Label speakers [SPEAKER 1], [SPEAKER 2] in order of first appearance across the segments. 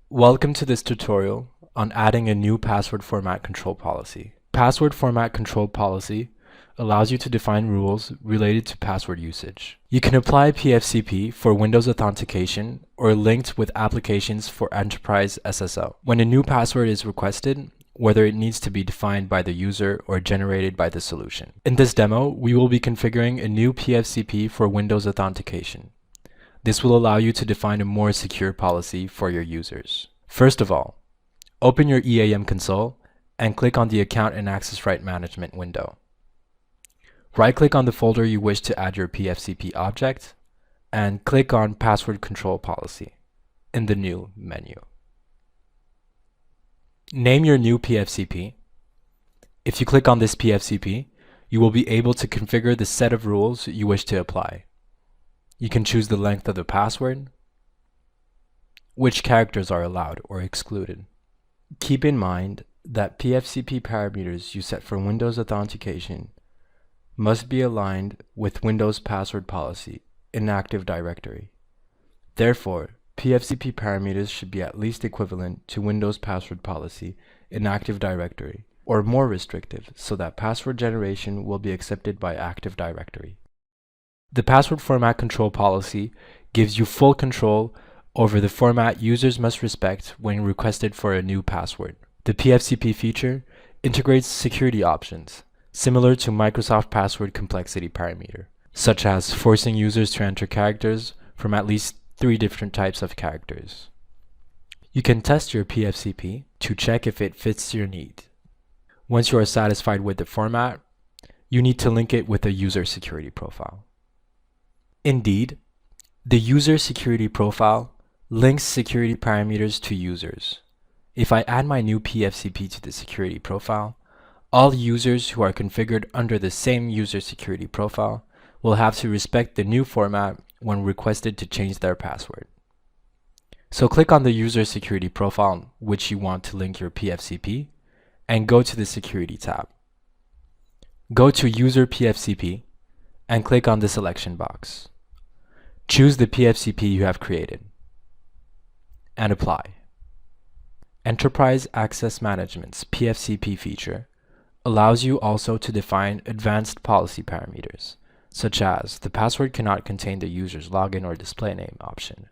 [SPEAKER 1] Welcome to this tutorial on adding a new password format control policy. Password format control policy allows you to define rules related to password usage. You can apply PFCP for Windows authentication or linked with applications for enterprise SSO. When a new password is requested, whether it needs to be defined by the user or generated by the solution. In this demo, we will be configuring a new PFCP for Windows authentication. This will allow you to define a more secure policy for your users. First of all, open your EAM console and click on the Account and Access Right Management window. Right-click on the folder you wish to add your PFCP object and click on Password Control Policy in the New menu. Name your new PFCP. If you click on this PFCP, you will be able to configure the set of rules you wish to apply. You can choose the length of the password, which characters are allowed or excluded. Keep in mind that PFCP parameters you set for Windows authentication must be aligned with Windows password policy in Active Directory. Therefore, PFCP parameters should be at least equivalent to Windows password policy in Active Directory, or more restrictive, so that password generation will be accepted by Active Directory. The password format control policy gives you full control over the format users must respect when requested for a new password. The PFCP feature integrates security options, similar to Microsoft Password Complexity Parameter, such as forcing users to enter characters from at least 3 different types of characters. You can test your PFCP to check if it fits your need. Once you are satisfied with the format, you need to link it with a user security profile. Indeed, the user security profile links security parameters to users. If I add my new PFCP to the security profile, all users who are configured under the same user security profile will have to respect the new format when requested to change their password. So click on the user security profile which you want to link your PFCP and go to the Security tab. Go to User PFCP and click on the selection box. Choose the PFCP you have created and apply. Enterprise Access Management's PFCP feature allows you also to define advanced policy parameters, such as the password cannot contain the user's login or display name option,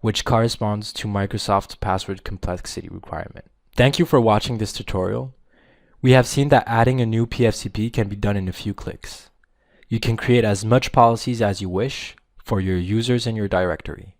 [SPEAKER 1] which corresponds to Microsoft's password complexity requirement. Thank you for watching this tutorial. We have seen that adding a new PFCP can be done in a few clicks. You can create as much policies as you wish for your users in your directory.